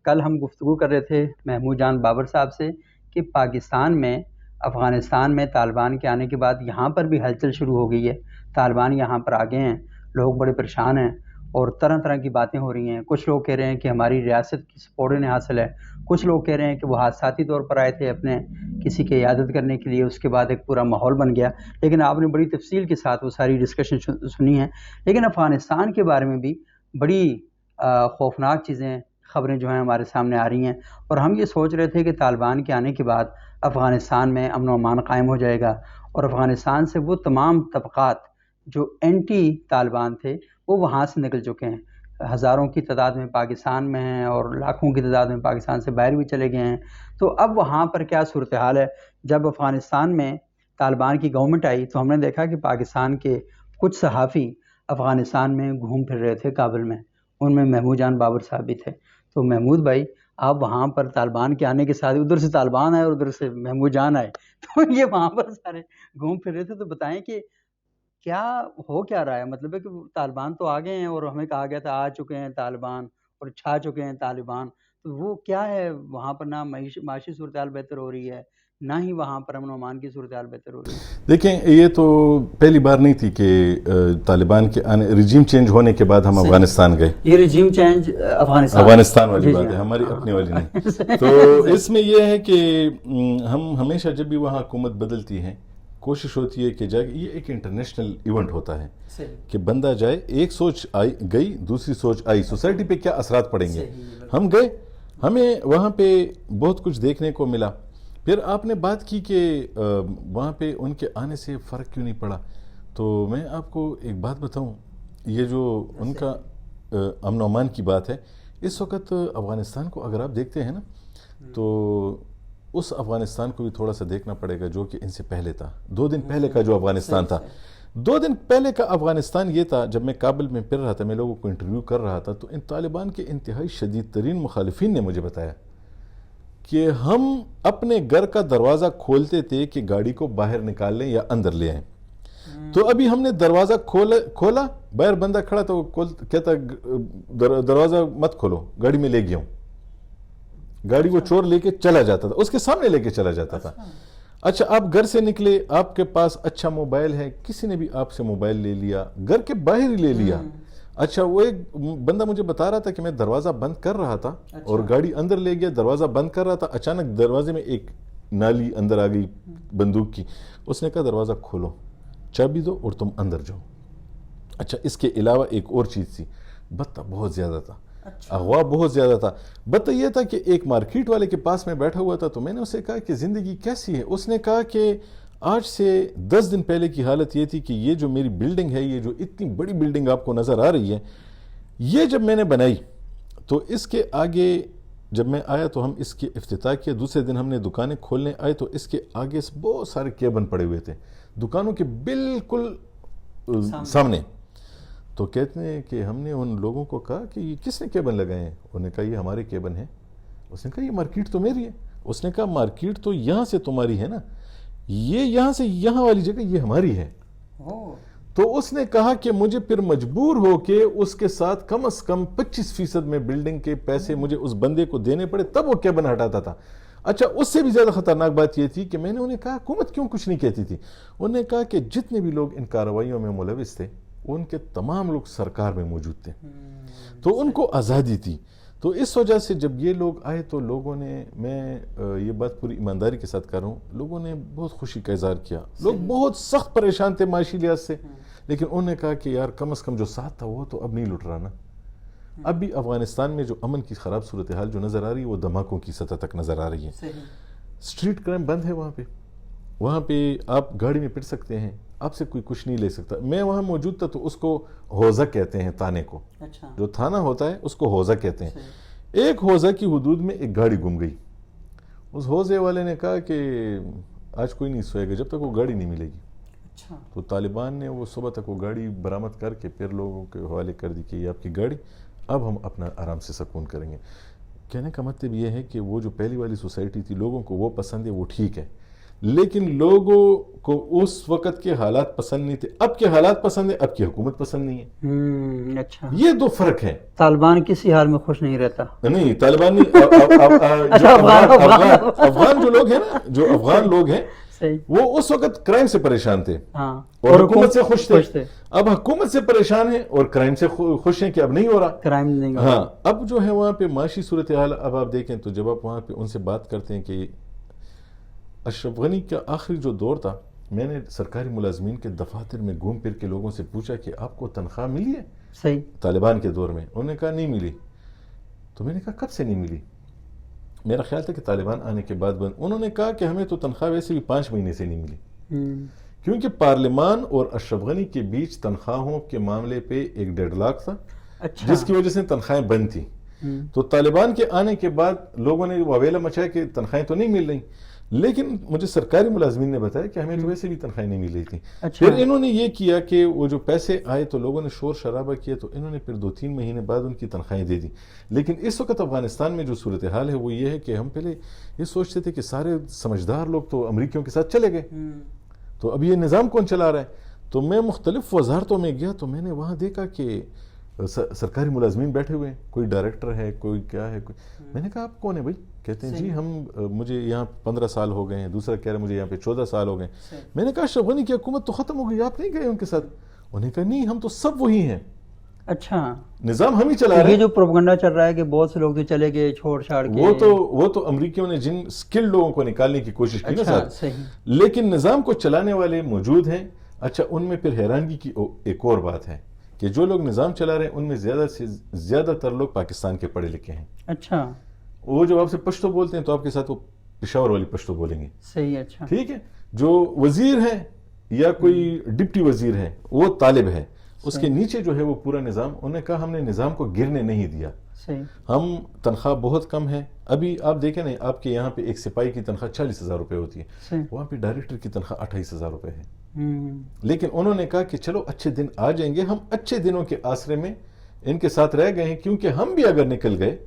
کل ہم گفتگو کر رہے تھے محمود جان بابر صاحب سے کہ پاکستان میں افغانستان میں طالبان کے آنے کے بعد یہاں پر بھی ہلچل شروع ہو گئی ہے. طالبان یہاں پر آگے ہیں, لوگ بڑے پریشان ہیں اور طرح طرح کی باتیں ہو رہی ہیں. کچھ لوگ کہہ رہے ہیں کہ ہماری ریاست کی سپورٹ انہیں حاصل ہے, کچھ لوگ کہہ رہے ہیں کہ وہ حادثاتی طور پر آئے تھے اپنے کسی کی عیادت کرنے کے لیے, اس کے بعد ایک پورا ماحول بن گیا. لیکن آپ نے بڑی تفصیل کے ساتھ وہ ساری ڈسکشن سنی ہے. لیکن افغانستان کے بارے میں بھی بڑی خوفناک چیزیں خبریں جو ہیں ہمارے سامنے آ رہی ہیں, اور ہم یہ سوچ رہے تھے کہ طالبان کے آنے کے بعد افغانستان میں امن و امان قائم ہو جائے گا اور افغانستان سے وہ تمام طبقات جو اینٹی طالبان تھے وہ وہاں سے نکل چکے ہیں. ہزاروں کی تعداد میں پاکستان میں ہیں اور لاکھوں کی تعداد میں پاکستان سے باہر بھی چلے گئے ہیں. تو اب وہاں پر کیا صورتحال ہے؟ جب افغانستان میں طالبان کی گورنمنٹ آئی تو ہم نے دیکھا کہ پاکستان کے کچھ صحافی افغانستان میں گھوم پھر رہے تھے کابل میں, ان میں محمود جان بابر صاحب بھی تھے. تو محمود بھائی, آپ وہاں پر طالبان کے آنے کے ساتھ ادھر سے طالبان آئے اور ادھر سے محمود جان آئے, تو یہ وہاں پر سارے گھوم پھر رہے تھے, تو بتائیں کہ کیا ہو کیا رہا ہے؟ مطلب ہے کہ طالبان تو آ گئے ہیں اور ہمیں کہا گیا تھا آ چکے ہیں طالبان اور چھا چکے ہیں طالبان, تو وہ کیا ہے وہاں پر؟ نہ معاشی صورتحال بہتر ہو رہی ہے, نہ ہی وہاں پر امن و امان کی صورتحال بہتر ہو رہی ہے. دیکھیں, یہ تو پہلی بار نہیں تھی کہ طالبان کے آنے رجیم چینج ہونے کے بعد ہم افغانستان گئے. یہ رجیم چینج افغانستان والی بات ہے, ہماری اپنی والی نہیں. تو اس میں یہ ہے کہ ہم ہمیشہ جب بھی وہاں حکومت بدلتی ہے کوشش ہوتی ہے کہ جائے, یہ ایک انٹرنیشنل ایونٹ ہوتا ہے کہ بندہ جائے, ایک سوچ آئی گئی, دوسری سوچ آئی, سوسائٹی پہ کیا اثرات پڑیں گے. ہم گئے, ہمیں وہاں پہ بہت کچھ دیکھنے کو ملا. پھر آپ نے بات کی کہ وہاں پہ ان کے آنے سے فرق کیوں نہیں پڑا, تو میں آپ کو ایک بات بتاؤں, یہ جو ان کا امن و امان کی بات ہے, اس وقت افغانستان کو اگر آپ دیکھتے ہیں نا, تو اس افغانستان کو بھی تھوڑا سا دیکھنا پڑے گا جو کہ ان سے پہلے تھا. 2 دن پہلے کا جو افغانستان تھا, 2 دن پہلے کا افغانستان یہ تھا. جب میں کابل میں پھر رہا تھا, میں لوگوں کو انٹرویو کر رہا تھا, تو ان طالبان کے انتہائی شدید ترین مخالفین نے مجھے بتایا کہ ہم اپنے گھر کا دروازہ کھولتے تھے کہ گاڑی کو باہر نکال لیں یا اندر لے آئیں. تو ابھی ہم نے دروازہ کھولا, باہر بندہ کھڑا تو کہتا دروازہ مت کھولو, گاڑی میں لے گیا ہوں. گاڑی وہ چور لے کے چلا جاتا تھا, اس کے سامنے لے کے چلا جاتا تھا. اچھا, آپ گھر سے نکلے, آپ کے پاس اچھا موبائل ہے, کسی نے بھی آپ سے موبائل لے لیا, گھر کے باہر ہی لے لیا. اچھا, وہ ایک بندہ مجھے بتا رہا تھا کہ میں دروازہ بند کر رہا تھا اور گاڑی اندر لے گیا, دروازہ بند کر رہا تھا, اچانک دروازے میں ایک نالی اندر آ گئی بندوق کی. اس نے کہا دروازہ کھولو, چابی دو اور تم اندر جاؤ. اچھا, اس کے علاوہ ایک اور چیز تھی, بتہ بہت زیادہ تھا, اغوا بہت زیادہ تھا. بتہ یہ تھا کہ ایک مارکیٹ والے کے پاس میں بیٹھا ہوا تھا, تو میں نے اسے کہا کہ زندگی کیسی ہے. اس نے کہا کہ آج سے 10 دن پہلے کی حالت یہ تھی کہ یہ جو میری بلڈنگ ہے, یہ جو اتنی بڑی بلڈنگ آپ کو نظر آ رہی ہے, یہ جب میں نے بنائی تو اس کے آگے جب میں آیا تو ہم اس کے افتتاح کیا. دوسرے دن ہم نے دکانیں کھولنے آئے تو اس کے آگے سے بہت سارے کیبن پڑے ہوئے تھے دکانوں کے بالکل سامنے. تو کہتے ہیں کہ ہم نے ان لوگوں کو کہا کہ یہ کس نے کیبن لگائے ہیں؟ انہوں نے کہا یہ ہمارے کیبن ہیں. اس نے کہا یہ مارکیٹ تو میری ہے. اس نے کہا مارکیٹ تو یہاں سے تمہاری ہے نا, یہ یہاں سے یہاں والی جگہ یہ ہماری ہے. تو اس نے کہا کہ مجھے پھر مجبور ہو کے اس کے ساتھ کم از کم 25% میں بلڈنگ کے پیسے مجھے اس بندے کو دینے پڑے, تب وہ کیبن ہٹاتا تھا. اچھا, اس سے بھی زیادہ خطرناک بات یہ تھی کہ میں نے انہیں کہا حکومت کیوں کچھ نہیں کہتی تھی. انہوں نے کہا کہ جتنے بھی لوگ ان کارروائیوں میں ملوث تھے ان کے تمام لوگ سرکار میں موجود تھے, تو ان کو آزادی تھی. تو اس وجہ سے جب یہ لوگ آئے تو لوگوں نے, میں یہ بات پوری ایمانداری کے ساتھ کر رہا ہوں, لوگوں نے بہت خوشی کا اظہار کیا. لوگ بہت سخت پریشان تھے معاشی لحاظ سے, لیکن انہوں نے کہا کہ یار کم از کم جو ساتھ تھا وہ تو اب نہیں لٹ رہا نا. اب بھی افغانستان میں جو امن کی خراب صورتحال جو نظر آ رہی ہے وہ دھماکوں کی سطح تک نظر آ رہی ہے. اسٹریٹ کرائم بند ہے وہاں پہ آپ گاڑی میں پٹ سکتے ہیں, آپ سے کوئی کچھ نہیں لے سکتا. میں وہاں موجود تھا تو اس کو حوزہ کہتے ہیں, تانے کو, جو تھانہ ہوتا ہے اس کو حوزہ کہتے ہیں. ایک حوزہ کی حدود میں ایک گاڑی گم گئی. اس حوزے والے نے کہا کہ آج کوئی نہیں سوئے گا جب تک وہ گاڑی نہیں ملے گی. تو طالبان نے وہ صبح تک وہ گاڑی برآمد کر کے پھر لوگوں کے حوالے کر دی کہ یہ آپ کی گاڑی, اب ہم اپنا آرام سے سکون کریں گے. کہنے کا مطلب یہ ہے کہ وہ جو پہلی والی سوسائٹی تھی لوگوں کو وہ پسند ہے, وہ ٹھیک ہے, لیکن لوگوں کو اس وقت کے حالات پسند نہیں تھے. اب کے حالات پسند ہیں, اب کی حکومت پسند نہیں ہے. اچھا, یہ دو فرق ہے. طالبان کسی حال میں خوش نہیں رہتا. نہیں, طالبان نہیں, افغان جو لوگ ہیں نا, جو افغان لوگ ہیں وہ اس وقت کرائم سے پریشان تھے اور حکومت سے خوش تھے. اب حکومت سے پریشان ہیں اور کرائم سے خوش ہیں کہ اب نہیں ہو رہا کرائم نہیں ہو رہا. ہاں, اب جو ہے وہاں پہ معاشی صورتحال اب آپ دیکھیں تو جب آپ وہاں پہ ان سے بات کرتے ہیں کہ اشرف غنی کا آخری جو دور تھا, میں نے سرکاری ملازمین کے دفاتر میں گھوم پھر کے لوگوں سے پوچھا کہ آپ کو تنخواہ ملی ہے صحیح طالبان کے دور میں؟ انہوں نے کہا نہیں ملی. تو میں نے کہا کب سے نہیں ملی؟ میرا خیال تھا کہ طالبان آنے کے بعد بند. انہوں نے کہا کہ ہمیں تو تنخواہ ویسے بھی 5 مہینے سے نہیں ملی, کیونکہ پارلیمان اور اشرف غنی کے بیچ تنخواہوں کے معاملے پہ 1.5 لاکھ تھا, جس کی وجہ سے تنخواہیں بند تھی. تو طالبان کے آنے کے بعد لوگوں نے واویلا مچایا کہ تنخواہیں تو نہیں مل رہی, لیکن مجھے سرکاری ملازمین نے بتایا کہ ہمیں تو ویسے بھی تنخواہیں نہیں مل رہی تھی. پھر انہوں نے یہ کیا کہ وہ جو پیسے آئے تو لوگوں نے شور شرابہ کیا, تو انہوں نے پھر 2-3 مہینے بعد ان کی تنخواہیں دے دی. لیکن اس وقت افغانستان میں جو صورتحال ہے وہ یہ ہے کہ ہم پہلے یہ سوچتے تھے کہ سارے سمجھدار لوگ تو امریکیوں کے ساتھ چلے گئے, تو اب یہ نظام کون چلا رہا ہے؟ تو میں مختلف وزارتوں میں گیا تو میں نے وہاں دیکھا کہ سرکاری ملازمین بیٹھے ہوئے ہیں, کوئی ڈائریکٹر ہے, کوئی کیا ہے, میں نے کہا آپ کون ہے بھائی؟ کہتے ہیں جی مجھے یہاں 15 سال ہو گئے ہیں. دوسرا کہہ رہے مجھے یہاں پہ 14 سال ہو گئے. میں نے کہا اشرف غنی کی حکومت تو ختم ہو گئی, آپ نہیں گئے ان کے ساتھ؟ انہوں نے کہا نہیں, ہم تو سب وہی ہیں. اچھا, نظام ہم ہی چلا رہے ہیں. یہ جو پروپیگنڈا چل رہا ہے کہ بہت سے لوگ تو چلے گئے چھوڑ چھاڑ کے, وہ تو امریکیوں نے جن سکل لوگوں کو نکالنے کی کوشش کی نا ساتھ, لیکن نظام کو چلانے والے موجود ہیں. اچھا, ان میں پھر حیرانگی کی ایک اور بات ہے کہ جو لوگ نظام چلا رہے ہیں ان میں زیادہ سے زیادہ تر لوگ پاکستان کے پڑھے لکھے ہیں. اچھا, وہ جب آپ سے پشتو بولتے ہیں تو آپ کے ساتھ وہ پشاور والی پشتو بولیں گے. صحیح, اچھا ٹھیک ہے. جو وزیر ہے یا کوئی ڈپٹی وزیر ہے وہ طالب ہے, اس کے نیچے جو ہے وہ پورا نظام. انہوں نے کہا ہم نے نظام کو گرنے نہیں دیا. ہم تنخواہ بہت کم ہے. ابھی آپ دیکھیں نا, آپ کے یہاں پہ ایک سپاہی کی تنخواہ 40,000 روپے ہوتی ہے, وہاں پہ ڈائریکٹر کی تنخواہ 28,000 روپے ہے. لیکن انہوں نے کہا کہ چلو اچھے دن آ جائیں گے, ہم اچھے دنوں کے آسرے میں ان کے ساتھ رہ گئے ہیں, کیونکہ ہم بھی اگر نکل گئے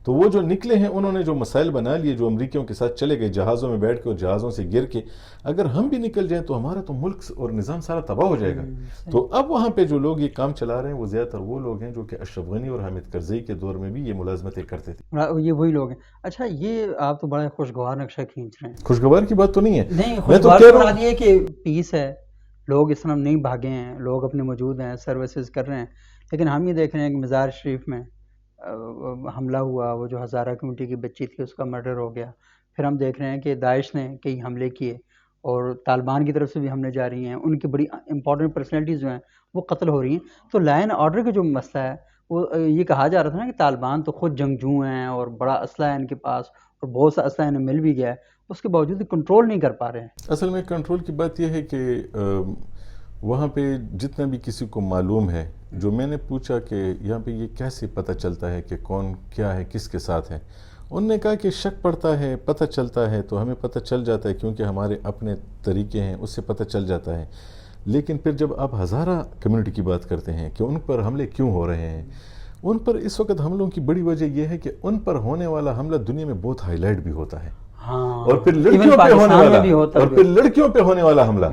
تو وہ جو نکلے ہیں انہوں نے جو مسائل بنا لیے, جو امریکیوں کے ساتھ چلے گئے جہازوں میں بیٹھ کے اور جہازوں سے گر کے, اگر ہم بھی نکل جائیں تو ہمارا تو ملک اور نظام سارا تباہ ہو جائے گا. تو اب وہاں پہ جو لوگ یہ کام چلا رہے ہیں وہ زیادہ تر وہ لوگ ہیں جو کہ اشرف غنی اور حامد کرزئی کے دور میں بھی یہ ملازمتیں کرتے تھے. یہ وہی لوگ ہیں. اچھا, یہ آپ تو بڑا خوشگوار نقشہ کھینچ رہے ہیں. خوشگوار کی بات تو نہیں ہے, نہیں, خوشگوار بنا دیے کہ پیس ہے, لوگ اس طرح نہیں بھاگے ہیں, لوگ اپنے موجود ہیں, سروسز کر رہے ہیں. لیکن ہم یہ دیکھ رہے ہیں کہ مزار شریف میں حملہ ہوا, وہ جو ہزارہ کمیونٹی کی بچی تھی اس کا مرڈر ہو گیا. پھر ہم دیکھ رہے ہیں کہ داعش نے کئی حملے کیے اور طالبان کی طرف سے بھی حملے جاری ہیں, ان کی بڑی امپورٹنٹ پرسنالٹیز جو ہیں وہ قتل ہو رہی ہیں. تو لا اینڈ آرڈر کا جو مسئلہ ہے وہ یہ کہا جا رہا تھا نا کہ طالبان تو خود جنگجو ہیں اور بڑا اسلحہ ہے ان کے پاس اور بہت سا اسلحہ انہیں مل بھی گیا ہے, اس کے باوجود کنٹرول نہیں کر پا رہے ہیں. اصل میں کنٹرول کی بات یہ ہے کہ وہاں پہ جتنا بھی کسی کو معلوم ہے, جو میں نے پوچھا کہ یہاں پہ یہ کیسے پتہ چلتا ہے کہ کون کیا ہے کس کے ساتھ ہے, انہوں نے کہا کہ شک پڑتا ہے, پتہ چلتا ہے تو ہمیں پتہ چل جاتا ہے کیونکہ ہمارے اپنے طریقے ہیں, اس سے پتہ چل جاتا ہے. لیکن پھر جب آپ ہزارہ کمیونٹی کی بات کرتے ہیں کہ ان پر حملے کیوں ہو رہے ہیں, ان پر اس وقت حملوں کی بڑی وجہ یہ ہے کہ ان پر ہونے والا حملہ دنیا میں بہت ہائی لائٹ بھی ہوتا ہے, اور پھر لڑکیوں پہ ہونے والا حملہ.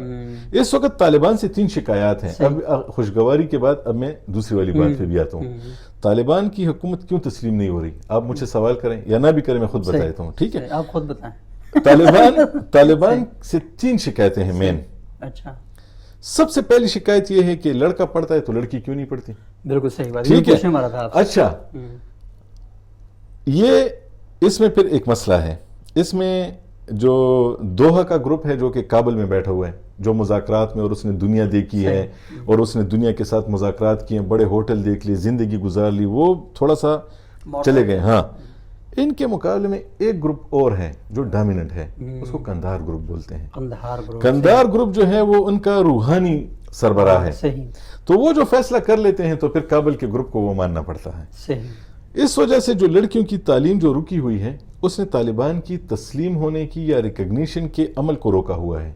اس وقت طالبان سے 3 شکایات ہیں. اب خوشگواری کے بعد اب میں دوسری والی بات پہ بھی آتا ہوں. طالبان کی حکومت کیوں تسلیم نہیں ہو رہی؟ آپ مجھ سے سوال کریں یا نہ بھی کریں, میں خود بتا دیتا ہوں. ٹھیک ہے, آپ خود بتائیں. طالبان سے 3 شکایتیں ہیں مین. اچھا, سب سے پہلی شکایت یہ ہے کہ لڑکا پڑھتا ہے تو لڑکی کیوں نہیں پڑھتی. بالکل صحیح بات, ٹھیک ہے. اچھا, یہ اس میں پھر ایک مسئلہ ہے. اس میں جو دوحہ کا گروپ ہے جو کہ کابل میں بیٹھا ہوا ہے, جو مذاکرات میں, اور اس نے دنیا دیکھی ہے اور اس نے دنیا کے ساتھ مذاکرات کیے, بڑے ہوٹل دیکھ لیے, زندگی گزار لی, وہ تھوڑا سا چلے گئے. ہاں, ان کے مقابلے میں ایک گروپ اور ہے جو ڈومیننٹ ہے, اس کو قندھار گروپ بولتے ہیں. قندھار گروپ جو ہے وہ ان کا روحانی سربراہ ہے, تو وہ جو فیصلہ کر لیتے ہیں تو پھر کابل کے گروپ کو وہ ماننا پڑتا ہے. اس وجہ سے جو لڑکیوں کی تعلیم جو رکی ہوئی ہے, اس نے طالبان کی تسلیم ہونے کی یا ریکگنیشن کے عمل کو روکا ہوا ہے.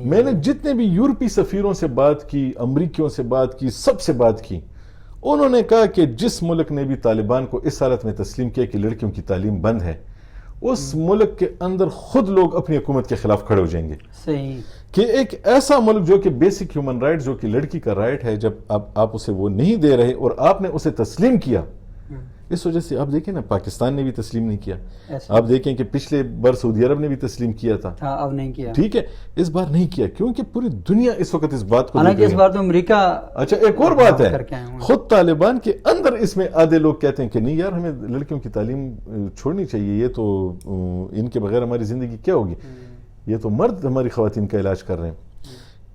میں نے جتنے بھی یورپی سفیروں سے بات کی, امریکیوں سے بات کی, سب سے بات کی, انہوں نے کہا کہ جس ملک نے بھی طالبان کو اس حالت میں تسلیم کیا کہ لڑکیوں کی تعلیم بند ہے, اس ملک کے اندر خود لوگ اپنی حکومت کے خلاف کھڑے ہو جائیں گے. صحیح کہ ایک ایسا ملک جو کہ بیسک ہیومن رائٹ، جو کہ لڑکی کا رائٹ ہے، جب آپ اسے وہ نہیں دے رہے اور آپ نے اسے تسلیم کیا، اس وجہ سے آپ دیکھیں نا پاکستان نے بھی تسلیم نہیں کیا. آپ دیکھیں کہ پچھلے بار سعودی عرب نے بھی تسلیم کیا تھا، اب نہیں کیا. ٹھیک ہے، اس بار نہیں کیا کیونکہ پوری دنیا اس وقت اس بات کو حالانکہ اس بار تو امریکہ. اچھا ایک اور بات ہے، خود طالبان کے اندر اس میں آدھے لوگ کہتے ہیں کہ نہیں یار ہمیں لڑکیوں کی تعلیم چھوڑنی چاہیے، یہ تو ان کے بغیر ہماری زندگی کیا ہوگی، یہ تو مرد ہماری خواتین کا علاج کر رہے ہیں.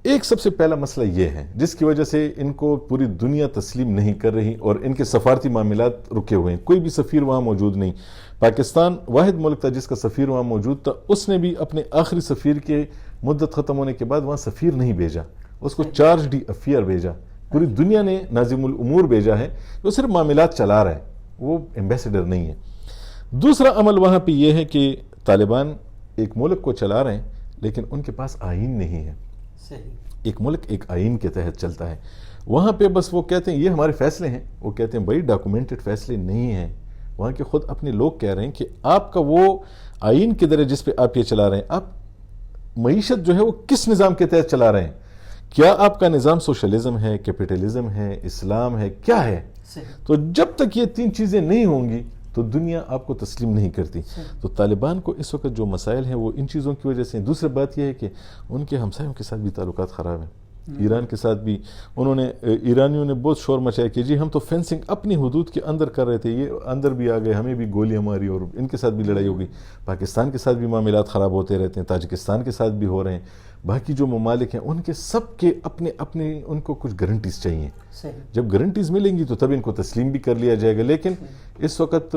ایک سب سے پہلا مسئلہ یہ ہے جس کی وجہ سے ان کو پوری دنیا تسلیم نہیں کر رہی اور ان کے سفارتی معاملات رکے ہوئے ہیں. کوئی بھی سفیر وہاں موجود نہیں. پاکستان واحد ملک تھا جس کا سفیر وہاں موجود تھا، اس نے بھی اپنے آخری سفیر کے مدت ختم ہونے کے بعد وہاں سفیر نہیں بھیجا، اس کو چارج ڈی افیئر بھیجا. پوری دنیا نے ناظم الامور بھیجا ہے، وہ صرف معاملات چلا رہا ہے، وہ ایمبیسڈر نہیں ہے. دوسرا عمل وہاں پہ یہ ہے کہ طالبان ایک ملک کو چلا رہے ہیں لیکن ان کے پاس آئین نہیں ہے. ایک ملک ایک آئین کے تحت چلتا ہے. وہاں پہ بس وہ کہتے ہیں یہ ہمارے فیصلے ہیں، وہ کہتے ہیں بھائی ڈاکومنٹڈ فیصلے نہیں ہیں. وہاں کے خود اپنے لوگ کہہ رہے ہیں کہ آپ کا وہ آئین کدھر ہے جس پہ آپ یہ چلا رہے ہیں، آپ معیشت جو ہے وہ کس نظام کے تحت چلا رہے ہیں، کیا آپ کا نظام سوشلزم ہے، کیپٹلزم ہے، اسلام ہے، کیا ہے. تو جب تک یہ تین چیزیں نہیں ہوں گی تو دنیا آپ کو تسلیم نہیں کرتی. تو طالبان کو اس وقت جو مسائل ہیں وہ ان چیزوں کی وجہ سے. دوسری بات یہ ہے کہ ان کے ہمسایوں کے ساتھ بھی تعلقات خراب ہیں. ایران کے ساتھ بھی انہوں نے، ایرانیوں نے بہت شور مچایا کہ جی ہم تو فینسنگ اپنی حدود کے اندر کر رہے تھے، یہ اندر بھی آ گئے، ہمیں بھی گولیاں ماری اور ان کے ساتھ بھی لڑائی ہو گئی. پاکستان کے ساتھ بھی معاملات خراب ہوتے رہتے ہیں، تاجکستان کے ساتھ بھی ہو رہے ہیں. باقی جو ممالک ہیں ان کے سب کے اپنے اپنے ان کو کچھ گارنٹیز چاہیے. جب گارنٹیز ملیں گی تو تب ان کو تسلیم بھی کر لیا جائے گا، لیکن اس وقت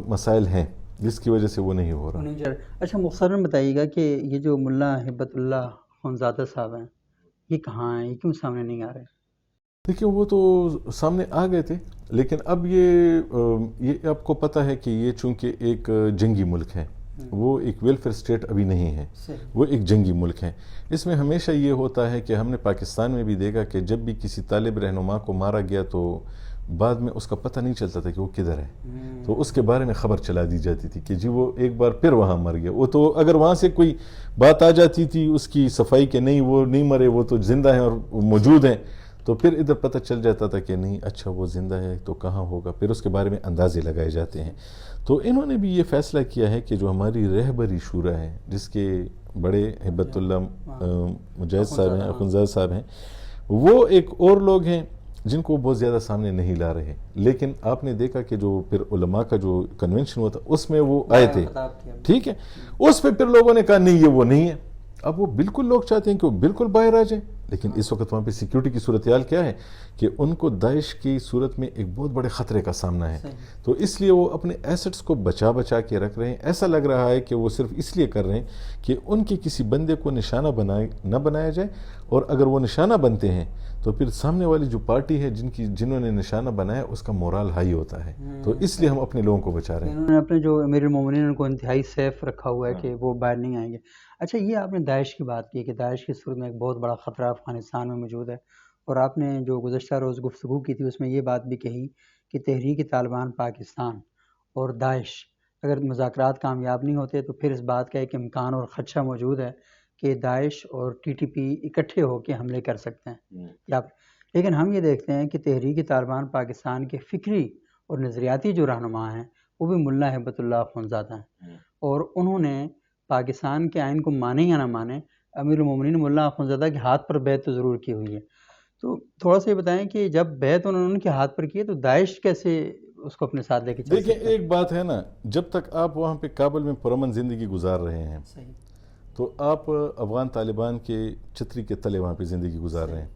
مسائل ہیں جس کی وجہ سے وہ نہیں ہو رہا. اچھا مختصراً بتائیے گا کہ یہ جو ملا ہبت اللہ خونزادہ صاحب ہیں یہ کہاں ہیں، یہ کیوں سامنے نہیں آ رہے؟ دیکھیں وہ تو سامنے آ گئے تھے لیکن اب یہ آپ کو پتہ ہے کہ یہ چونکہ ایک جنگی ملک ہے، وہ ایک ویلفیئر سٹیٹ ابھی نہیں ہے، وہ ایک جنگی ملک ہے. اس میں ہمیشہ یہ ہوتا ہے کہ ہم نے پاکستان میں بھی دیکھا کہ جب بھی کسی طالب رہنما کو مارا گیا تو بعد میں اس کا پتہ نہیں چلتا تھا کہ وہ کدھر ہے، تو اس کے بارے میں خبر چلا دی جاتی تھی کہ جی وہ ایک بار پھر وہاں مر گیا. وہ تو اگر وہاں سے کوئی بات آ جاتی تھی اس کی صفائی کہ نہیں وہ نہیں مرے، وہ تو زندہ ہیں اور موجود ہیں، تو پھر ادھر پتہ چل جاتا تھا کہ نہیں اچھا وہ زندہ ہے تو کہاں ہوگا، پھر اس کے بارے میں اندازے لگائے جاتے ہیں. تو انہوں نے بھی یہ فیصلہ کیا ہے کہ جو ہماری رہبری شورا ہے جس کے بڑے ہبت اللہ مجاہد صاحب ہیں، اخونزادہ صاحب ہیں، وہ ایک اور لوگ ہیں جن کو بہت زیادہ سامنے نہیں لا رہے. لیکن آپ نے دیکھا کہ جو پھر علماء کا جو کنونشن ہوا تھا اس میں وہ آئے تھے، ٹھیک ہے، اس پہ پھر لوگوں نے کہا نہیں یہ وہ نہیں ہے. اب وہ بالکل لوگ چاہتے ہیں کہ وہ بالکل باہر آ جائیں، لیکن اس وقت وہاں پہ سیکیورٹی کی صورتحال کیا ہے کہ ان کو داعش کی صورت میں ایک بہت بڑے خطرے کا سامنا ہے. تو اس لیے وہ اپنے ایسٹس کو بچا کے رکھ رہے ہیں. ایسا لگ رہا ہے کہ وہ صرف اس لیے کر رہے ہیں کہ ان کے کسی بندے کو نشانہ نہ بنایا جائے، اور اگر وہ نشانہ بنتے ہیں تو پھر سامنے والی جو پارٹی ہے جنہوں نے نشانہ بنایا اس کا مورال ہائی ہوتا ہے. تو اس لیے ہم اپنے لوگوں کو بچا رہے ہیں. انہوں نے اپنے جو امیر المومنین ان کو انتہائی سیف رکھا ہوا ہے کہ وہ باہر نہیں آئیں گے. اچھا یہ آپ نے داعش کی بات کی کہ داعش کی صورت میں ایک بہت بڑا خطرہ افغانستان میں موجود ہے، اور آپ نے جو گزشتہ روز گفتگو کی تھی اس میں یہ بات بھی کہی کہ تحریک طالبان پاکستان اور داعش اگر مذاکرات کامیاب نہیں ہوتے تو پھر اس بات کا ایک امکان اور خدشہ موجود ہے کہ داعش اور ٹی ٹی پی اکٹھے ہو کے حملے کر سکتے ہیں. لیکن ہم یہ دیکھتے ہیں کہ تحریک طالبان پاکستان کے فکری اور نظریاتی جو رہنما ہیں وہ بھی ملا ہبت اللہ خونزادہ ہیں، اور انہوں نے پاکستان کے آئین کو مانے یا نہ مانے امیر المومنین ملا خونزادہ کے ہاتھ پر بیعت تو ضرور کی ہوئی ہے. تو تھوڑا سا یہ بتائیں کہ جب بیعت انہوں نے ان کے ہاتھ پر کی ہے تو داعش کیسے اس کو اپنے ساتھ لے کے چل سکتے ہیں؟ دیکھیں ایک بات ہے نا، جب تک آپ وہاں پہ کابل میں پرامن زندگی گزار رہے ہیں تو آپ افغان طالبان کے چھتری کے تلے وہاں پہ زندگی گزار رہے ہیں.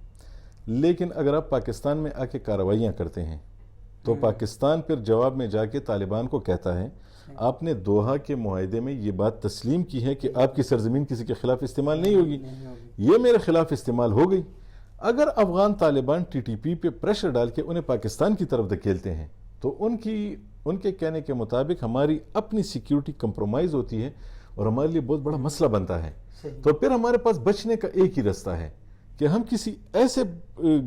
لیکن اگر آپ پاکستان میں آ کے کارروائیاں کرتے ہیں تو پاکستان پھر جواب میں جا کے طالبان کو کہتا ہے آپ نے دوحہ کے معاہدے میں یہ بات تسلیم کی ہے کہ آپ کی سرزمین کسی کے خلاف استعمال نہیں ہوگی، یہ میرے خلاف استعمال ہو گئی. اگر Afghan Taliban T T P پہ پریشر ڈال کے انہیں پاکستان کی طرف دھکیلتے ہیں تو ان کے کہنے کے مطابق ہماری اپنی سیکیورٹی کمپرومائز ہوتی ہے اور ہمارے لیے بہت بڑا مسئلہ بنتا ہے. تو پھر ہمارے پاس بچنے کا ایک ہی راستہ ہے کہ ہم کسی ایسے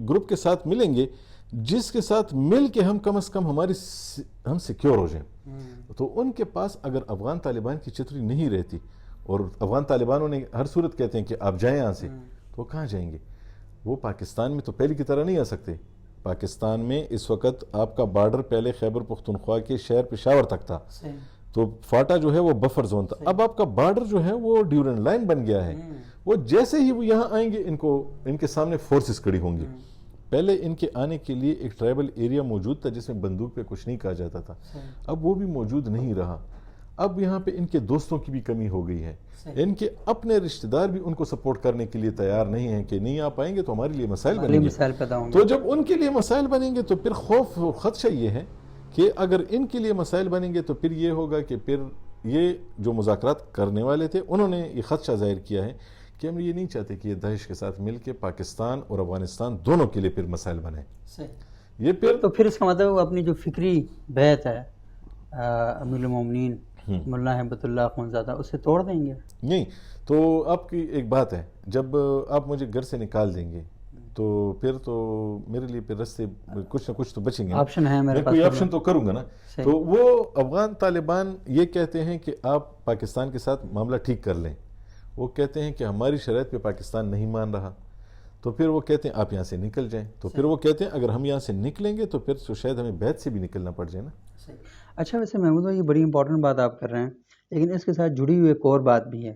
گروپ کے ساتھ ملیں گے جس کے ساتھ مل کے ہم کم از کم ہم سیکیور ہو جائیں. تو ان کے پاس اگر افغان طالبان کی چتری نہیں رہتی اور افغان طالبانوں نے ہر صورت کہتے ہیں کہ آپ جائیں یہاں سے، تو کہاں جائیں گے؟ وہ پاکستان میں تو پہلے کی طرح نہیں آ سکتے. پاکستان میں اس وقت آپ کا بارڈر پہلے خیبر پختونخوا کے شہر پشاور تک تھا، تو فاٹا جو ہے وہ بفر زون تھا. اب آپ کا بارڈر جو ہے وہ ڈیورنڈ لائن بن گیا ہے. وہ جیسے ہی وہ یہاں آئیں گے ان کے سامنے فورسز کھڑی ہوں گی. پہلے ان کے آنے کے لیے ایک ٹرائبل ایریا موجود تھا جس میں بندوق پہ کچھ نہیں کہا جاتا تھا، اب وہ بھی موجود نہیں رہا. اب یہاں پہ ان کے دوستوں کی بھی کمی ہو گئی ہے، ان کے اپنے رشتہ دار بھی ان کو سپورٹ کرنے کے لیے تیار نہیں ہیں کہ نہیں آپ آئیں گے تو ہمارے لیے مسائل بنیں گے. تو جب ان کے لیے مسائل بنیں گے تو پھر خوف خدشہ یہ ہے کہ اگر ان کے لیے مسائل بنیں گے تو پھر یہ ہوگا کہ پھر یہ جو مذاکرات کرنے والے تھے انہوں نے یہ خدشہ ظاہر کیا ہے کہ ہم یہ نہیں چاہتے کہ یہ داعش کے ساتھ مل کے پاکستان اور افغانستان دونوں کے لیے پھر مسائل بنیں. یہ پھر اس کا مطلب اپنی جو فکری بیعت ہے امیر المومنین مولانا ہیبت اللہ اخونزادہ اسے توڑ دیں گے؟ نہیں. تو آپ کی ایک بات ہے، جب آپ مجھے گھر سے نکال دیں گے تو پھر تو میرے لیے پھر رستے کچھ نہ کچھ تو بچیں گے. آپشن ہے میرے پاس، کوئی آپشن تو کروں گا نا. تو وہ افغان طالبان یہ کہتے ہیں کہ آپ پاکستان کے ساتھ معاملہ ٹھیک کر لیں. وہ کہتے ہیں کہ ہماری شرائط پہ پاکستان نہیں مان رہا، تو پھر وہ کہتے ہیں آپ یہاں سے نکل جائیں. تو پھر وہ کہتے ہیں اگر ہم یہاں سے نکلیں گے تو پھر تو شاید ہمیں بیعت سے بھی نکلنا پڑ جائے نا. اچھا، ویسے محمود بھائی یہ بڑی امپورٹنٹ بات آپ کر رہے ہیں، لیکن اس کے ساتھ جڑی ہوئی ایک اور بات بھی ہے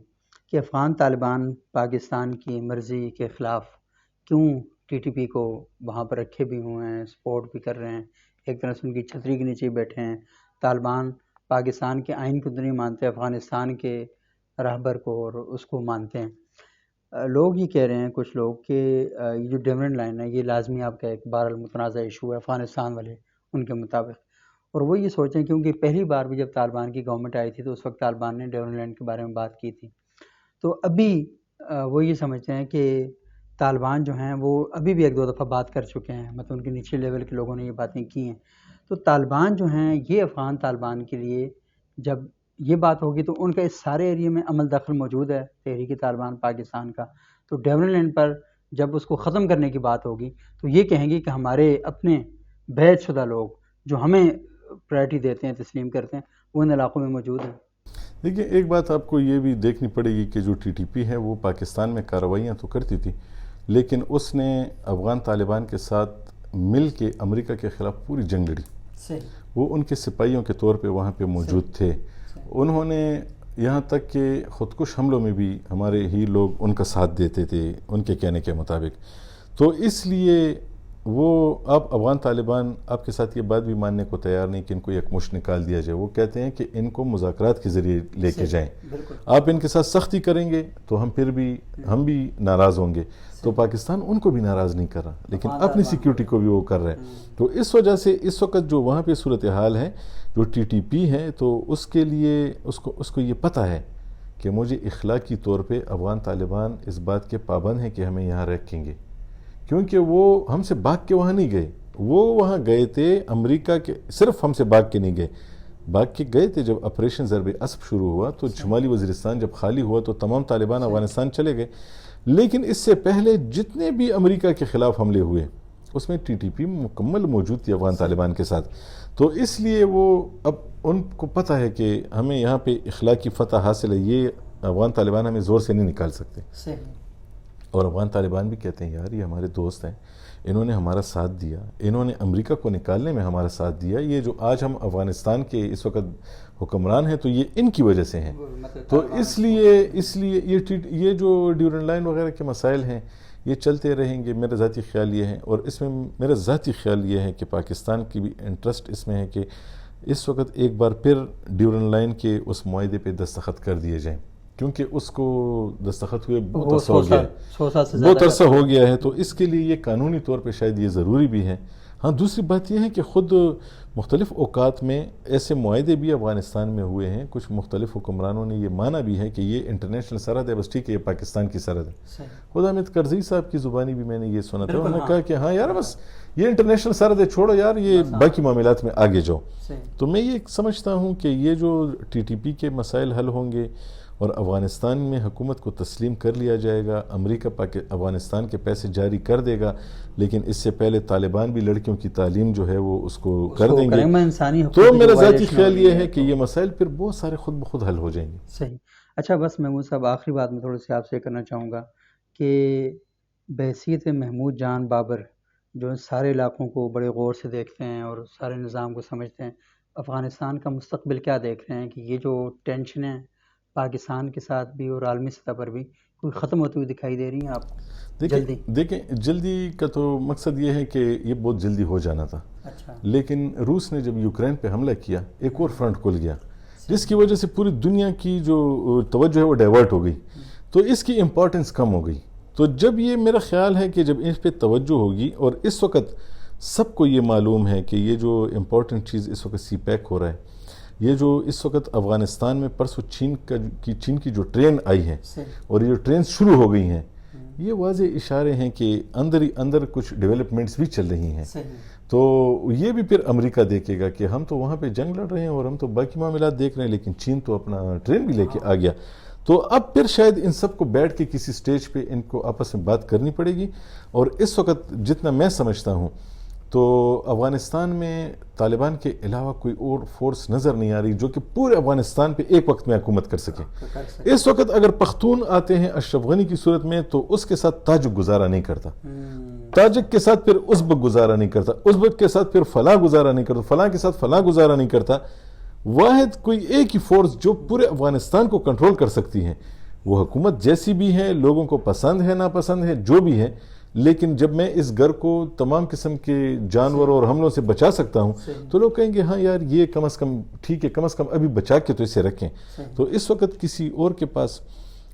کہ افغان طالبان پاکستان کی مرضی کے خلاف کیوں ٹی ٹی پی کو وہاں پر رکھے بھی ہوئے ہیں، سپورٹ بھی کر رہے ہیں، ایک طرح سے ان کی چھتری کے نیچے بیٹھے ہیں. طالبان پاکستان کے آئین کو تو نہیں مانتے، افغانستان کے رہبر کو اور اس کو مانتے ہیں. لوگ یہ کہہ رہے ہیں کچھ لوگ کہ یہ جو ڈیورنڈ لائن ہے یہ لازمی آپ کا ایک بار المتنازع ایشو ہے افغانستان والے ان کے مطابق. اور وہ یہ سوچیں کیونکہ پہلی بار بھی جب طالبان کی گورنمنٹ آئی تھی تو اس وقت طالبان نے ڈیورنڈ لینڈ کے بارے میں بات کی تھی. تو ابھی وہ یہ سمجھتے ہیں کہ طالبان جو ہیں وہ ابھی بھی ایک دو دفعہ بات کر چکے ہیں، مطلب ان کے نیچے لیول کے لوگوں نے یہ باتیں کی ہیں. تو طالبان جو ہیں یہ افغان طالبان کے لیے جب یہ بات ہوگی تو ان کا اس سارے ایریے میں عمل دخل موجود ہے تحریک طالبان پاکستان کا. تو ڈیورنڈ لینڈ پر جب اس کو ختم کرنے کی بات ہوگی تو یہ کہیں گے کہ ہمارے اپنے بیعت شدہ لوگ جو ہمیں پرائرٹی دیتے ہیں، تسلیم کرتے ہیں، وہ ان علاقوں میں موجود ہیں. دیکھیں ایک بات آپ کو یہ بھی دیکھنی پڑے گی کہ جو ٹی ٹی پی ہے وہ پاکستان میں کارروائیاں تو کرتی تھی، لیکن اس نے افغان طالبان کے ساتھ مل کے امریکہ کے خلاف پوری جنگ لڑی. وہ ان کے سپاہیوں کے طور پہ وہاں پہ موجود تھے. انہوں نے یہاں تک کہ خودکش حملوں میں بھی ہمارے ہی لوگ ان کا ساتھ دیتے تھے ان کے کہنے کے مطابق. تو اس لیے وہ آپ افغان طالبان آپ کے ساتھ یہ بات بھی ماننے کو تیار نہیں کہ ان کو یک مشت نکال دیا جائے. وہ کہتے ہیں کہ ان کو مذاکرات کے ذریعے لے کے جائیں. آپ ان کے ساتھ سختی کریں گے تو ہم بھی ناراض ہوں گے. تو پاکستان ان کو بھی ناراض نہیں کر رہا لیکن اپنی سیکیورٹی کو بھی وہ کر رہے ہیں. تو اس وجہ سے اس وقت جو وہاں پہ صورتحال ہے جو ٹی ٹی پی ہے تو اس کے لیے اس کو یہ پتہ ہے کہ مجھے اخلاقی طور پہ افغان طالبان اس بات کے پابند ہیں کہ ہمیں یہاں رکھیں گے، کیونکہ وہ ہم سے بھاگ کے وہاں نہیں گئے. وہ وہاں گئے تھے امریکہ کے، صرف ہم سے بھاگ کے نہیں گئے، بھاگ کے گئے تھے. جب آپریشن ضرب اسب شروع ہوا تو شمالی وزیرستان جب خالی ہوا تو تمام طالبان افغانستان چلے گئے. لیکن اس سے پہلے جتنے بھی امریکہ کے خلاف حملے ہوئے اس میں ٹی ٹی پی مکمل موجود تھی افغان طالبان کے ساتھ. تو اس لیے وہ اب ان کو پتہ ہے کہ ہمیں یہاں پہ اخلاقی فتح حاصل ہے، یہ افغان طالبان ہمیں زور سے نہیں نکال سکتے. اور افغان طالبان بھی کہتے ہیں یار یہ ہمارے دوست ہیں، انہوں نے ہمارا ساتھ دیا، انہوں نے امریکہ کو نکالنے میں ہمارا ساتھ دیا. یہ جو آج ہم افغانستان کے اس وقت حکمران ہیں تو یہ ان کی وجہ سے ہیں. تو اس لیے یہ جو ڈیورنڈ لائن وغیرہ کے مسائل ہیں یہ چلتے رہیں گے. میرا ذاتی خیال یہ ہے، اور اس میں میرا ذاتی خیال یہ ہے کہ پاکستان کی بھی انٹرسٹ اس میں ہے کہ اس وقت ایک بار پھر ڈیورنڈ لائن کے اس معاہدے پہ دستخط کر دیے جائیں، کیونکہ اس کو دستخط ہوئے بہت عرصہ ہو گیا ہے. تو اس کے لیے یہ قانونی طور پہ شاید یہ ضروری بھی ہے. ہاں دوسری بات یہ ہے کہ خود مختلف اوقات میں ایسے معاہدے بھی افغانستان میں ہوئے ہیں، کچھ مختلف حکمرانوں نے یہ مانا بھی ہے کہ یہ انٹرنیشنل سرحد ہے، بس ٹھیک ہے یہ پاکستان کی سرحد ہے. خود حامد کرزئی صاحب کی زبانی بھی میں نے یہ سنا تھا، انہوں نے کہا کہ ہاں یار بس یہ انٹرنیشنل سرحد ہے، چھوڑو یار یہ باقی معاملات میں آگے جاؤ. تو میں یہ سمجھتا ہوں کہ یہ جو ٹی ٹی پی کے مسائل حل ہوں گے اور افغانستان میں حکومت کو تسلیم کر لیا جائے گا، امریکہ افغانستان کے پیسے جاری کر دے گا، لیکن اس سے پہلے طالبان بھی لڑکیوں کی تعلیم جو ہے وہ اس کو کر دیں گے، تو میرا ذاتی خیال یہ ہے کہ یہ مسائل پھر بہت سارے خود بخود حل ہو جائیں گے۔ صحیح۔ اچھا بس محمود صاحب آخری بات میں تھوڑی سی آپ سے کرنا چاہوں گا کہ بحیثیت محمود جان بابر جو سارے علاقوں کو بڑے غور سے دیکھتے ہیں اور سارے نظام کو سمجھتے ہیں، افغانستان کا مستقبل کیا دیکھ رہے ہیں کہ یہ جو ٹینشنیں پاکستان کے ساتھ بھی اور عالمی سطح پر بھی کوئی ختم ہوتی ہوئی دکھائی دے رہی ہیں آپ کو؟ دیکھیں جلدی کا تو مقصد یہ ہے کہ یہ بہت جلدی ہو جانا تھا، لیکن روس نے جب یوکرین پہ حملہ کیا ایک اور فرنٹ کھل گیا جس کی وجہ سے پوری دنیا کی جو توجہ ہے وہ ڈائیورٹ ہو گئی، تو اس کی امپورٹنس کم ہو گئی۔ تو جب یہ میرا خیال ہے کہ جب اس پہ توجہ ہوگی، اور اس وقت سب کو یہ معلوم ہے کہ یہ جو امپورٹنٹ چیز اس وقت سی پیک ہو رہا ہے، یہ جو اس وقت افغانستان میں پرسوں چین کی جو ٹرین آئی ہے اور یہ جو ٹرین شروع ہو گئی ہیں، یہ واضح اشارے ہیں کہ اندر ہی اندر کچھ ڈیولپمنٹس بھی چل رہی ہیں۔ تو یہ بھی پھر امریکہ دیکھے گا کہ ہم تو وہاں پہ جنگ لڑ رہے ہیں اور ہم تو باقی معاملات دیکھ رہے ہیں، لیکن چین تو اپنا ٹرین بھی لے کے آ گیا۔ تو اب پھر شاید ان سب کو بیٹھ کے کسی سٹیج پہ ان کو آپس میں بات کرنی پڑے گی، اور اس وقت جتنا میں سمجھتا ہوں تو افغانستان میں طالبان کے علاوہ کوئی اور فورس نظر نہیں آ رہی جو کہ پورے افغانستان پہ ایک وقت میں حکومت کر سکے۔ اس وقت اگر پختون آتے ہیں اشرف غنی کی صورت میں تو اس کے ساتھ تاجک گزارا نہیں کرتا، تاجک کے ساتھ پھر ازبک گزارا نہیں کرتا، ازبک کے ساتھ پھر فلاں گزارا نہیں کرتا، فلاں کے ساتھ فلاں گزارا نہیں کرتا۔ واحد کوئی ایک ہی فورس جو پورے افغانستان کو کنٹرول کر سکتی ہے، وہ حکومت جیسی بھی ہے، لوگوں کو پسند ہے ناپسند ہے جو بھی ہے، لیکن جب میں اس گھر کو تمام قسم کے جانوروں اور حملوں سے بچا سکتا ہوں تو لوگ کہیں گے ہاں یار یہ کم از کم ٹھیک ہے، کم از کم ابھی بچا کے تو اسے رکھیں۔ تو اس وقت کسی اور کے پاس،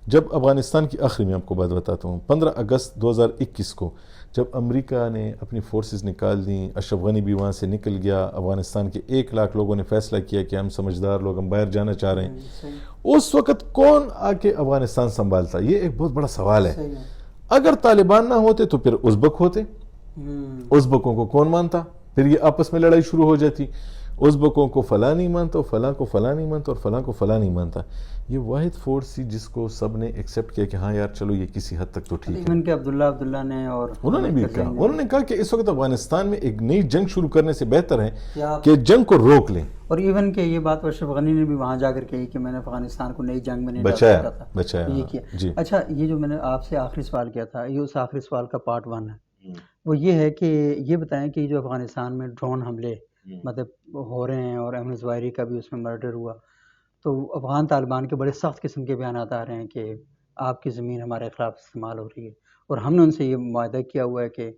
جب افغانستان کی آخری میں آپ کو بات بتاتا ہوں، 15 اگست 2021 کو جب امریکہ نے اپنی فورسز نکال دیں، اشرف غنی بھی وہاں سے نکل گیا، افغانستان کے 1 لاکھ لوگوں نے فیصلہ کیا کہ ہم سمجھدار لوگ، ہم باہر جانا چاہ رہے ہیں، اس وقت کون آ کے افغانستان سنبھالتا؟ یہ ایک بہت بڑا سوال ہے۔ اگر طالبان نہ ہوتے تو پھر ازبک ہوتے، ازبکوں کو کون مانتا؟ پھر یہ آپس میں لڑائی شروع ہو جاتی، ازبکوں کو فلاں نہیں مانتا، اور فلاں کو فلاں نہیں مانتا، اور فلاں کو فلاں نہیں مانتا۔ یہ واحد فورس تھی جس کو سب نے ایکسیپٹ کیا کہ ہاں یار چلو یہ کسی حد تک تو ٹھیک ہے۔ ایون کہ عبداللہ نے اور انہوں نے بھی کہا، انہوں نے کہا کہ اس وقت افغانستان میں ایک نئی جنگ شروع کرنے سے بہتر ہے کہ جنگ کو روک لیں، اور ایون کہ یہ بات اشرف غنی نے بھی وہاں جا کر کہی کہ میں نے افغانستان کو نئی جنگ میں نہیں بچایا۔ یہ کیا۔ اچھا یہ جو میں نے آپ سے آخری سوال کیا تھا، یہ اس آخری سوال کا پارٹ 1 ہے، وہ یہ ہے کہ یہ بتائیں کہ جو افغانستان میں ڈرون حملے مطلب ہو رہے ہیں اور احمد ظواہری کا بھی اس میں مرڈر ہوا، تو افغان طالبان کے بڑے سخت قسم کے بیانات آ رہے ہیں کہ آپ کی زمین ہمارے خلاف استعمال ہو رہی ہے، اور ہم نے ان سے یہ معاہدہ کیا ہوا ہے کہ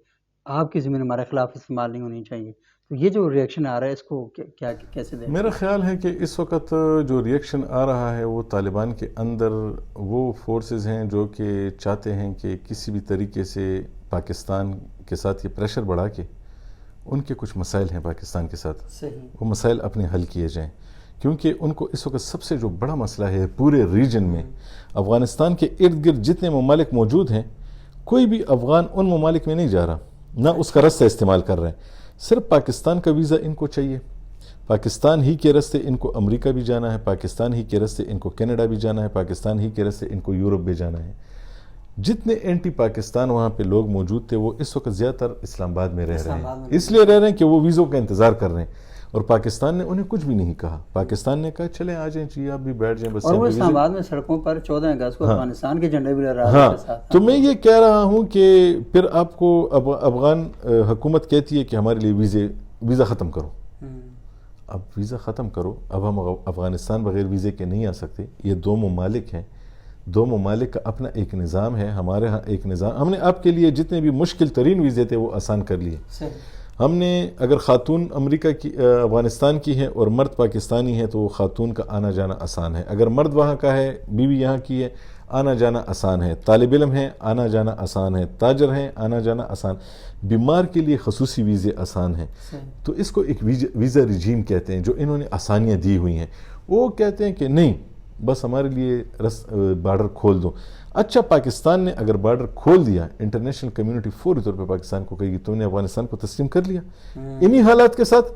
آپ کی زمین ہمارے خلاف استعمال نہیں ہونی چاہیے۔ تو یہ جو ریئیکشن آ رہا ہے اس کو کیسے دیں؟ میرا خیال ہے کہ اس وقت جو ریئیکشن آ رہا ہے وہ طالبان کے اندر وہ فورسز ہیں جو کہ چاہتے ہیں کہ کسی بھی طریقے سے پاکستان کے ساتھ یہ پریشر بڑھا کے ان کے کچھ مسائل ہیں پاکستان کے ساتھ، وہ مسائل اپنے حل کیے جائیں، کیونکہ ان کو اس وقت سب سے جو بڑا مسئلہ ہے پورے ریجن میں، افغانستان کے ارد گرد جتنے ممالک موجود ہیں کوئی بھی افغان ان ممالک میں نہیں جا رہا، نہ اس کا رستہ استعمال کر رہے ہیں، صرف پاکستان کا ویزا ان کو چاہیے، پاکستان ہی کے رستے ان کو امریکہ بھی جانا ہے، پاکستان ہی کے رستے ان کو کینیڈا بھی جانا ہے، پاکستان ہی کے رستے ان کو یورپ بھی جانا ہے۔ جتنے اینٹی پاکستان وہاں پہ لوگ موجود تھے وہ اس وقت زیادہ تر اسلام آباد میں رہ رہے ہیں، اس لیے رہ رہے ہیں کہ وہ ویزوں کا انتظار کر رہے ہیں، اور پاکستان نے انہیں کچھ بھی نہیں کہا، پاکستان نے کہا چلیں آ جائیں جی آپ بھی بیٹھ جائیں بس۔ اور وہ اسلام آباد میں سڑکوں پر 14 اگست کو افغانستان کے جھنڈے بھی لہرا رہے تھے۔ تو میں یہ کہہ رہا ہوں کہ پھر آپ کو افغان حکومت کہتی ہے کہ ہمارے لیے ویزا ختم کرو، اب ویزا ختم کرو، اب ہم افغانستان بغیر ویزے کے نہیں آ سکتے، یہ 2 ممالک ہیں، 2 ممالک کا اپنا ایک نظام ہے، ہمارے ہاں ایک نظام، ہم نے آپ کے لیے جتنے بھی مشکل ترین ویزے تھے وہ آسان کر لیے۔ ہم نے اگر خاتون امریکہ کی افغانستان کی ہے اور مرد پاکستانی ہے تو وہ خاتون کا آنا جانا آسان ہے، اگر مرد وہاں کا ہے، بیوی یہاں کی ہے، آنا جانا آسان ہے، طالب علم ہیں آنا جانا آسان ہے، تاجر ہیں آنا جانا آسان، بیمار کے لیے خصوصی ویزے آسان ہیں۔ تو اس کو ایک ویزا رجیم کہتے ہیں جو انہوں نے آسانیاں دی ہوئی ہیں۔ وہ کہتے ہیں کہ نہیں بس ہمارے لیے بارڈر کھول دو۔ اچھا پاکستان نے اگر بارڈر کھول دیا، انٹرنیشنل کمیونٹی فوری طور پہ پاکستان کو کہے گی تم نے افغانستان کو تسلیم کر لیا، انہی حالات کے ساتھ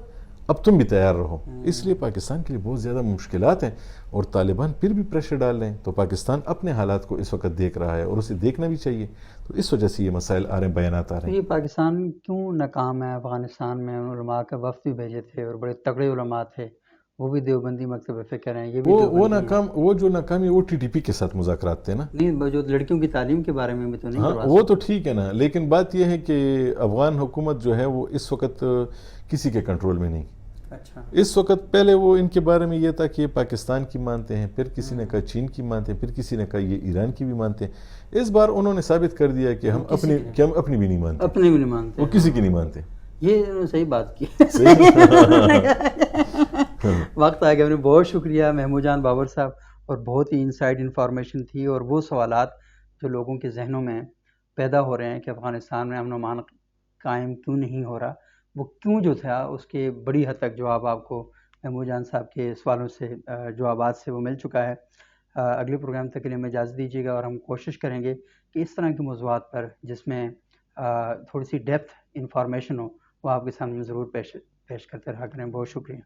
اب تم بھی تیار رہو. اس لیے پاکستان کے لیے بہت زیادہ مشکلات ہیں، اور طالبان پھر بھی پریشر ڈال رہے ہیں. تو پاکستان اپنے حالات کو اس وقت دیکھ رہا ہے اور اسے دیکھنا بھی چاہیے. تو اس وجہ سے یہ مسائل آ رہے ہیں، بیانات آ رہے ہیں. یہ پاکستان کیوں ناکام ہے افغانستان میں؟ علماء کا وفد بھی بھیجے تھے اور بڑے تگڑے علماء تھے، وہ بھی دیوبندی مکتب فکر ہیں، یہ بھی دیوبندی ہیں. وہ جو ناکامی وہ TTP کے ساتھ مذاکرات تھے نا. نہیں، جو لڑکیوں کی تعلیم کے بارے میں بھی تو نہیں ہاں کروا وہ سکتے. تو ٹھیک ہے نا، لیکن بات یہ ہے کہ افغان حکومت جو ہے وہ اس وقت کسی کے کنٹرول میں نہیں. اچھا. اس وقت پہلے وہ ان کے بارے میں یہ تھا کہ یہ پاکستان کی مانتے ہیں، پھر کسی نے کہا چین کی مانتے ہیں، پھر کسی نے کہا یہ ایران کی بھی مانتے ہیں. اس بار انہوں نے ثابت کر دیا کہ ہم اپنی بھی نہیں مانتے. اپنے بھی نہیں مانتے، وہ کسی کی نہیں مانتے. یہ انہوں نے صحیح بات کی. وقت آ گیا. ہم نے بہت شکریہ محمود جان بابر صاحب، اور بہت ہی انسائڈ انفارمیشن تھی، اور وہ سوالات جو لوگوں کے ذہنوں میں پیدا ہو رہے ہیں کہ افغانستان میں امن و امان قائم کیوں نہیں ہو رہا، وہ کیوں جو تھا اس کے بڑی حد تک جواب آپ کو محمود جان صاحب کے سوالوں سے، جوابات سے وہ مل چکا ہے. اگلے پروگرام تک کے لیے ہمیں اجازت دیجیے گا، اور ہم کوشش کریں گے کہ اس طرح کے موضوعات پر جس میں تھوڑی سی ڈیپتھ انفارمیشن ہو، وہ آپ کے سامنے ضرور پیش کرتے رہا کریں. بہت شکریہ.